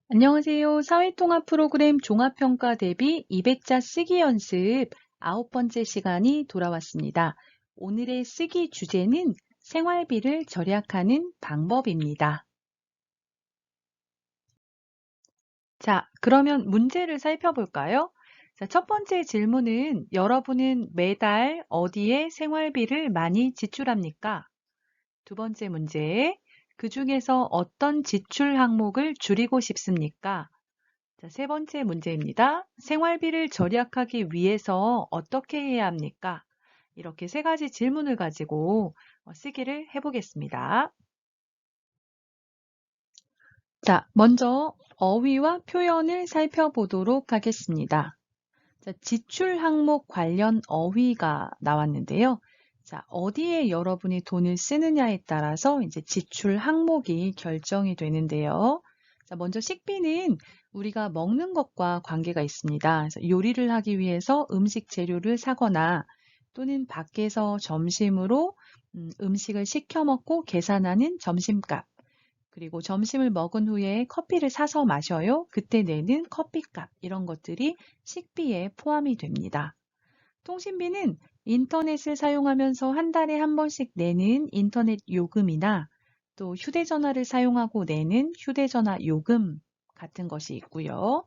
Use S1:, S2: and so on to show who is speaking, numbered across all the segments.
S1: 안녕하세요. 사회통합 프로그램 종합평가 대비 200자 쓰기 연습 9번째 시간이 돌아왔습니다. 오늘의 쓰기 주제는 생활비를 절약하는 방법입니다. 자, 그러면 문제를 살펴볼까요? 자, 첫 번째 질문은 여러분은 매달 어디에 생활비를 많이 지출합니까? 두 번째 문제, 그 중에서 어떤 지출 항목을 줄이고 싶습니까? 자, 세 번째 문제입니다. 생활비를 절약하기 위해서 어떻게 해야 합니까? 이렇게 세 가지 질문을 가지고 쓰기를 해보겠습니다. 자, 먼저 어휘와 표현을 살펴보도록 하겠습니다. 자, 지출 항목 관련 어휘가 나왔는데요. 자, 어디에 여러분이 돈을 쓰느냐에 따라서 이제 지출 항목이 결정이 되는데요. 자, 먼저 식비는 우리가 먹는 것과 관계가 있습니다. 그래서 요리를 하기 위해서 음식 재료를 사거나 또는 밖에서 점심으로 음식을 시켜 먹고 계산하는 점심값. 그리고 점심을 먹은 후에 커피를 사서 마셔요. 그때 내는 커피값 이런 것들이 식비에 포함이 됩니다. 통신비는 인터넷을 사용하면서 한 달에 한 번씩 내는 인터넷 요금이나 또 휴대전화를 사용하고 내는 휴대전화 요금 같은 것이 있고요.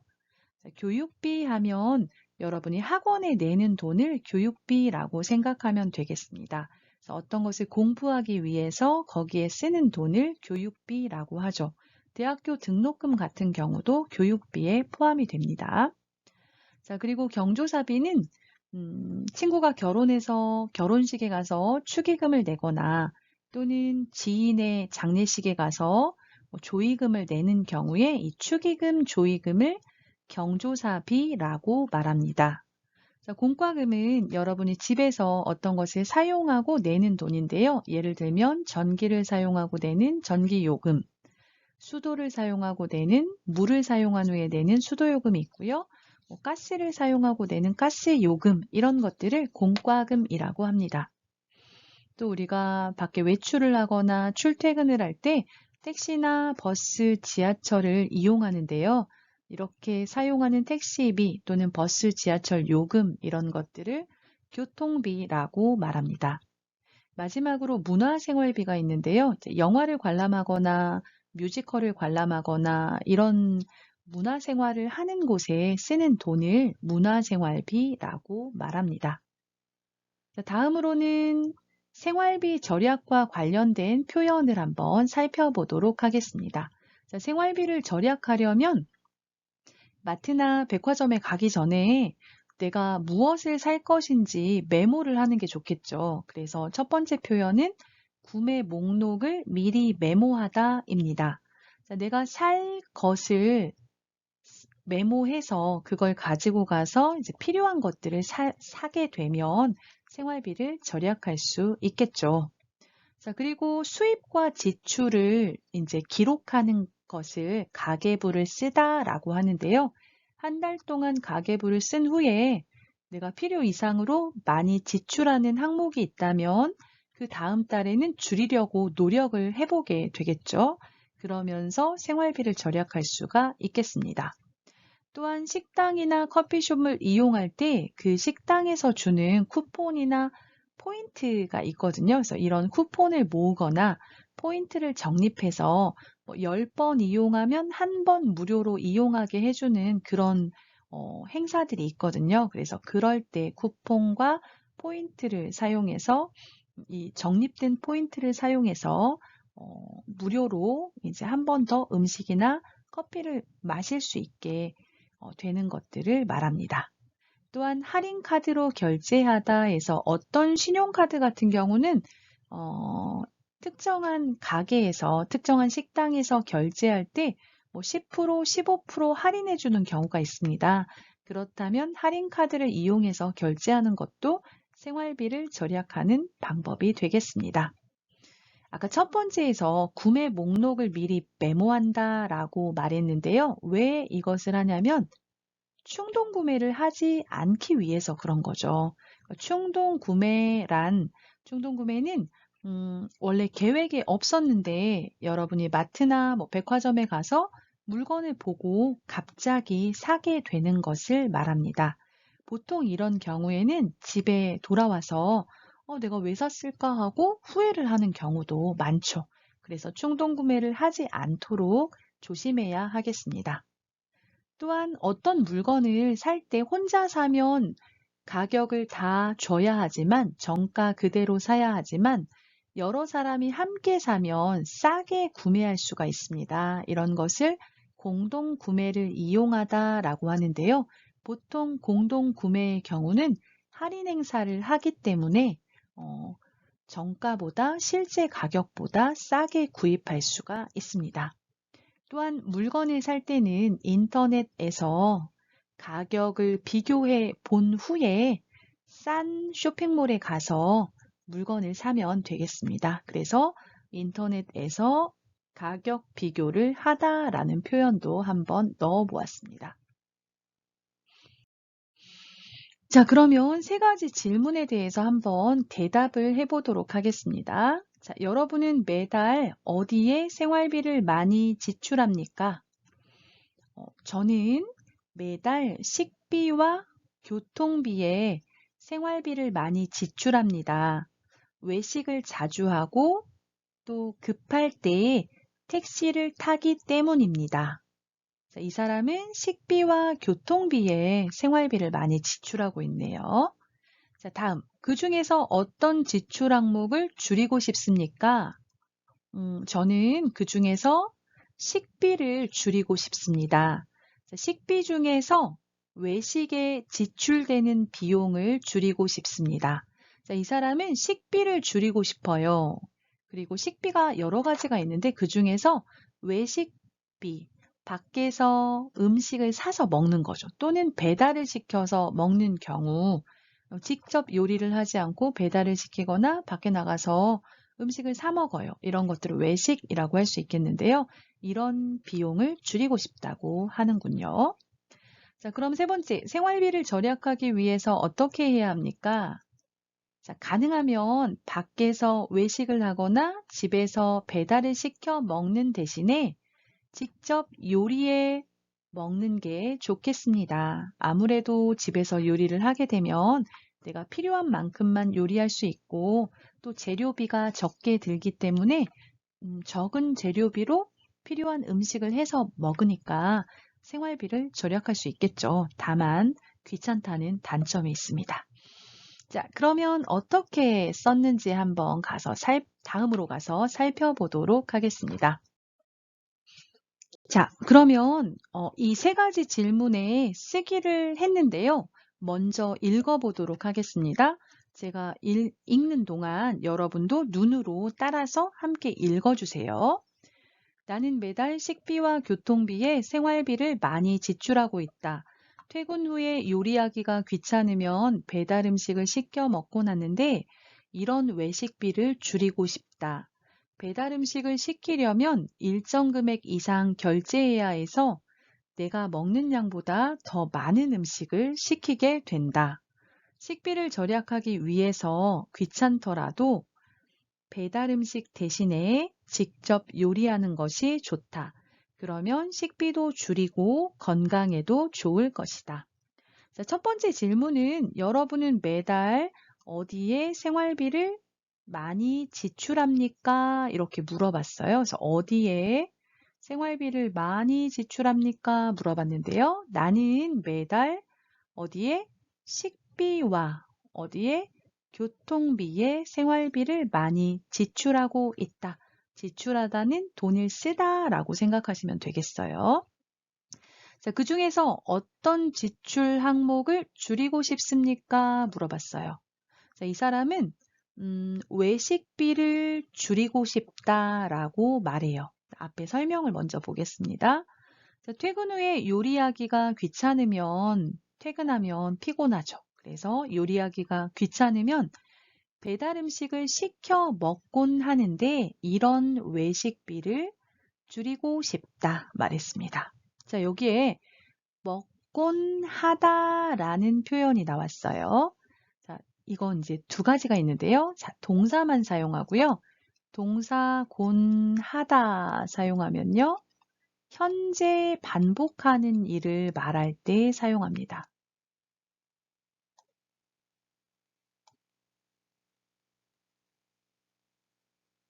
S1: 교육비 하면 여러분이 학원에 내는 돈을 교육비라고 생각하면 되겠습니다. 그래서 어떤 것을 공부하기 위해서 거기에 쓰는 돈을 교육비라고 하죠. 대학교 등록금 같은 경우도 교육비에 포함이 됩니다. 자, 그리고 경조사비는 친구가 결혼해서 결혼식에 가서 축의금을 내거나 또는 지인의 장례식에 가서 조의금을 내는 경우에 이 축의금, 조의금을 경조사비라고 말합니다. 자, 공과금은 여러분이 집에서 어떤 것을 사용하고 내는 돈인데요. 예를 들면 전기를 사용하고 내는 전기요금, 수도를 사용하고 내는 물을 사용한 후에 내는 수도요금이 있고요. 가스를 사용하고 내는 가스요금 이런 것들을 공과금이라고 합니다. 또 우리가 밖에 외출을 하거나 출퇴근을 할 때 택시나 버스, 지하철을 이용하는데요. 이렇게 사용하는 택시비 또는 버스, 지하철 요금 이런 것들을 교통비라고 말합니다. 마지막으로 문화생활비가 있는데요. 영화를 관람하거나 뮤지컬을 관람하거나 이런 문화생활을 하는 곳에 쓰는 돈을 문화생활비라고 말합니다. 다음으로는 생활비 절약과 관련된 표현을 한번 살펴보도록 하겠습니다. 자, 생활비를 절약하려면 마트나 백화점에 가기 전에 내가 무엇을 살 것인지 메모를 하는 게 좋겠죠. 그래서 첫 번째 표현은 구매 목록을 미리 메모하다입니다. 자, 내가 살 것을 메모해서 그걸 가지고 가서 이제 필요한 것들을 사게 되면 생활비를 절약할 수 있겠죠. 자, 그리고 수입과 지출을 이제 기록하는 것을 가계부를 쓰다라고 하는데요. 한 달 동안 가계부를 쓴 후에 내가 필요 이상으로 많이 지출하는 항목이 있다면 그 다음 달에는 줄이려고 노력을 해보게 되겠죠. 그러면서 생활비를 절약할 수가 있겠습니다. 또한 식당이나 커피숍을 이용할 때 그 식당에서 주는 쿠폰이나 포인트가 있거든요. 그래서 이런 쿠폰을 모으거나 포인트를 적립해서 10번 이용하면 한 번 무료로 이용하게 해주는 그런 행사들이 있거든요. 그래서 그럴 때 쿠폰과 포인트를 사용해서 이 적립된 포인트를 사용해서 무료로 이제 한 번 더 음식이나 커피를 마실 수 있게 되는 것들을 말합니다. 또한 할인 카드로 결제하다에서 어떤 신용카드 같은 경우는 특정한 가게에서 특정한 식당에서 결제할 때 10%, 15% 할인해 주는 경우가 있습니다. 그렇다면 할인 카드를 이용해서 결제하는 것도 생활비를 절약하는 방법이 되겠습니다. 아까 첫 번째에서 구매 목록을 미리 메모한다라고 말했는데요. 왜 이것을 하냐면 충동 구매를 하지 않기 위해서 그런 거죠. 충동 구매는 원래 계획에 없었는데 여러분이 마트나 백화점에 가서 물건을 보고 갑자기 사게 되는 것을 말합니다. 보통 이런 경우에는 집에 돌아와서 내가 왜 샀을까 하고 후회를 하는 경우도 많죠. 그래서 충동 구매를 하지 않도록 조심해야 하겠습니다. 또한 어떤 물건을 살 때 혼자 사면 가격을 다 줘야 하지만 정가 그대로 사야 하지만 여러 사람이 함께 사면 싸게 구매할 수가 있습니다. 이런 것을 공동 구매를 이용하다라고 하는데요. 보통 공동 구매의 경우는 할인 행사를 하기 때문에 정가보다 실제 가격보다 싸게 구입할 수가 있습니다. 또한 물건을 살 때는 인터넷에서 가격을 비교해 본 후에 싼 쇼핑몰에 가서 물건을 사면 되겠습니다. 그래서 인터넷에서 가격 비교를 하다라는 표현도 한번 넣어 보았습니다. 자, 그러면 세 가지 질문에 대해서 한번 대답을 해보도록 하겠습니다. 자, 여러분은 매달 어디에 생활비를 많이 지출합니까? 저는 매달 식비와 교통비에 생활비를 많이 지출합니다. 외식을 자주 하고 또 급할 때 택시를 타기 때문입니다. 이 사람은 식비와 교통비에 생활비를 많이 지출하고 있네요. 자, 다음. 그 중에서 어떤 지출 항목을 줄이고 싶습니까? 저는 그 중에서 식비를 줄이고 싶습니다. 자, 식비 중에서 외식에 지출되는 비용을 줄이고 싶습니다. 자, 이 사람은 식비를 줄이고 싶어요. 그리고 식비가 여러 가지가 있는데 그 중에서 외식비, 밖에서 음식을 사서 먹는 거죠. 또는 배달을 시켜서 먹는 경우 직접 요리를 하지 않고 배달을 시키거나 밖에 나가서 음식을 사 먹어요. 이런 것들을 외식이라고 할 수 있겠는데요. 이런 비용을 줄이고 싶다고 하는군요. 자, 그럼 세 번째, 생활비를 절약하기 위해서 어떻게 해야 합니까? 자, 가능하면 밖에서 외식을 하거나 집에서 배달을 시켜 먹는 대신에 직접 요리해 먹는 게 좋겠습니다. 아무래도 집에서 요리를 하게 되면 내가 필요한 만큼만 요리할 수 있고 또 재료비가 적게 들기 때문에 적은 재료비로 필요한 음식을 해서 먹으니까 생활비를 절약할 수 있겠죠. 다만 귀찮다는 단점이 있습니다. 자, 그러면 어떻게 썼는지 한번 다음으로 가서 살펴보도록 하겠습니다. 자, 그러면 이 세 가지 질문에 쓰기를 했는데요. 먼저 읽어보도록 하겠습니다. 제가 읽는 동안 여러분도 눈으로 따라서 함께 읽어주세요. 나는 매달 식비와 교통비에 생활비를 많이 지출하고 있다. 퇴근 후에 요리하기가 귀찮으면 배달 음식을 시켜 먹곤 하는데 이런 외식비를 줄이고 싶다. 배달 음식을 시키려면 일정 금액 이상 결제해야 해서 내가 먹는 양보다 더 많은 음식을 시키게 된다. 식비를 절약하기 위해서 귀찮더라도 배달 음식 대신에 직접 요리하는 것이 좋다. 그러면 식비도 줄이고 건강에도 좋을 것이다. 자, 첫 번째 질문은 여러분은 매달 어디에 생활비를 많이 지출합니까? 이렇게 물어봤어요. 그래서 어디에 생활비를 많이 지출합니까? 물어봤는데요. 나는 매달 어디에 식비와 어디에 교통비에 생활비를 많이 지출하고 있다. 지출하다는 돈을 쓰다라고 생각하시면 되겠어요. 자, 그 중에서 어떤 지출 항목을 줄이고 싶습니까? 물어봤어요. 자, 이 사람은 외식비를 줄이고 싶다라고 말해요. 앞에 설명을 먼저 보겠습니다. 자, 퇴근 후에 요리하기가 귀찮으면 퇴근하면 피곤하죠. 그래서 요리하기가 귀찮으면 배달 음식을 시켜 먹곤 하는데 이런 외식비를 줄이고 싶다 말했습니다. 자, 여기에 먹곤 하다라는 표현이 나왔어요. 자, 이건 이제 두 가지가 있는데요. 자, 동사만 사용하고요. 동사 곤 하다 사용하면요. 현재 반복하는 일을 말할 때 사용합니다.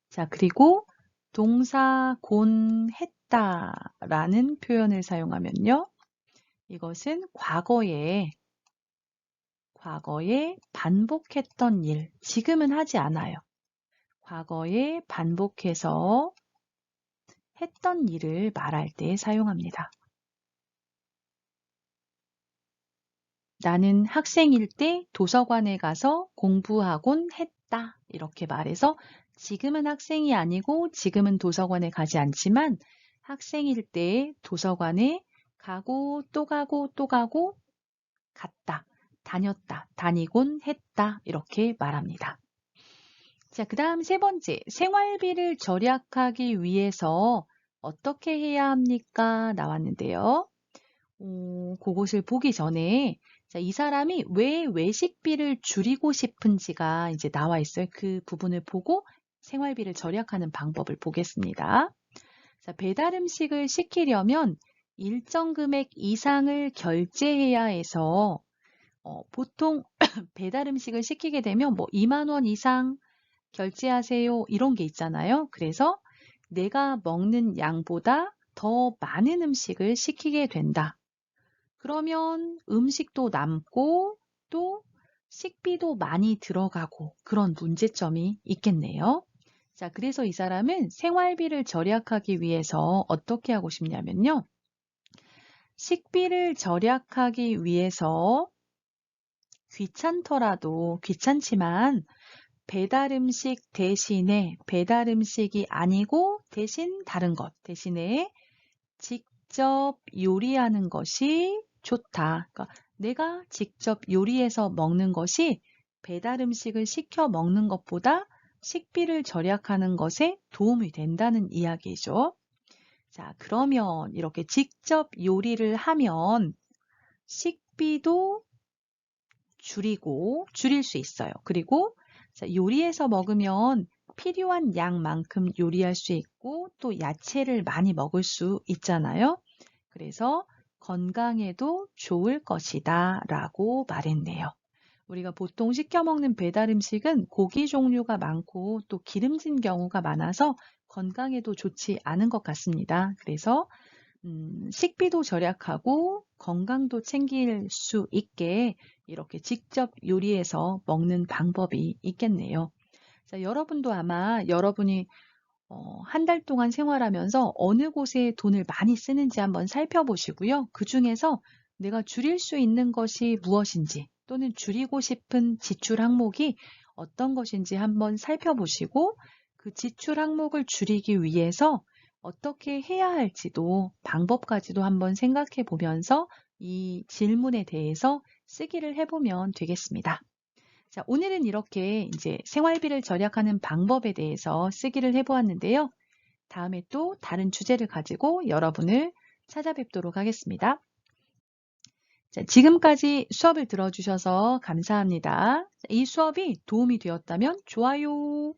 S1: 자, 그리고 동사 곤했다 라는 표현을 사용하면요. 이것은 과거에 반복했던 일, 지금은 하지 않아요. 과거에 반복해서 했던 일을 말할 때 사용합니다. 나는 학생일 때 도서관에 가서 공부하곤 했다. 이렇게 말해서 지금은 학생이 아니고 지금은 도서관에 가지 않지만 학생일 때 도서관에 가고 또 가고 또 가고 갔다, 다녔다, 다니곤 했다. 이렇게 말합니다. 자, 그 다음 세 번째, 생활비를 절약하기 위해서 어떻게 해야 합니까? 나왔는데요. 그것을 보기 전에 자, 이 사람이 왜 외식비를 줄이고 싶은지가 이제 나와 있어요. 그 부분을 보고 생활비를 절약하는 방법을 보겠습니다. 자, 배달 음식을 시키려면 일정 금액 이상을 결제해야 해서 보통 배달 음식을 시키게 되면 뭐 2만 원 이상 결제하세요 이런 게 있잖아요. 그래서 내가 먹는 양보다 더 많은 음식을 시키게 된다. 그러면 음식도 남고 또 식비도 많이 들어가고 그런 문제점이 있겠네요. 자, 그래서 이 사람은 생활비를 절약하기 위해서 어떻게 하고 싶냐면요. 식비를 절약하기 위해서 귀찮지만 배달 음식 대신에 배달 음식이 아니고 대신 다른 것 대신에 직접 요리하는 것이 좋다. 그러니까 내가 직접 요리해서 먹는 것이 배달 음식을 시켜 먹는 것보다 식비를 절약하는 것에 도움이 된다는 이야기죠. 자, 그러면 이렇게 직접 요리를 하면 식비도 줄일 수 있어요. 그리고 자, 요리해서 먹으면 필요한 양만큼 요리할 수 있고 또 야채를 많이 먹을 수 있잖아요. 그래서 건강에도 좋을 것이다 라고 말했네요. 우리가 보통 시켜 먹는 배달 음식은 고기 종류가 많고 또 기름진 경우가 많아서 건강에도 좋지 않은 것 같습니다. 그래서 식비도 절약하고 건강도 챙길 수 있게 이렇게 직접 요리해서 먹는 방법이 있겠네요. 자, 여러분도 아마 여러분이 한 달 동안 생활하면서 어느 곳에 돈을 많이 쓰는지 한번 살펴보시고요. 그 중에서 내가 줄일 수 있는 것이 무엇인지 또는 줄이고 싶은 지출 항목이 어떤 것인지 한번 살펴보시고 그 지출 항목을 줄이기 위해서 어떻게 해야 할지도 방법까지도 한번 생각해 보면서 이 질문에 대해서 쓰기를 해보면 되겠습니다. 자, 오늘은 이렇게 이제 생활비를 절약하는 방법에 대해서 쓰기를 해보았는데요. 다음에 또 다른 주제를 가지고 여러분을 찾아뵙도록 하겠습니다. 자, 지금까지 수업을 들어주셔서 감사합니다. 이 수업이 도움이 되었다면 좋아요,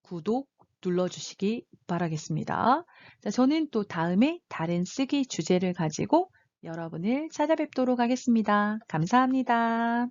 S1: 구독 눌러주시기 바라겠습니다. 자, 저는 또 다음에 다른 쓰기 주제를 가지고 여러분을 찾아뵙도록 하겠습니다. 감사합니다.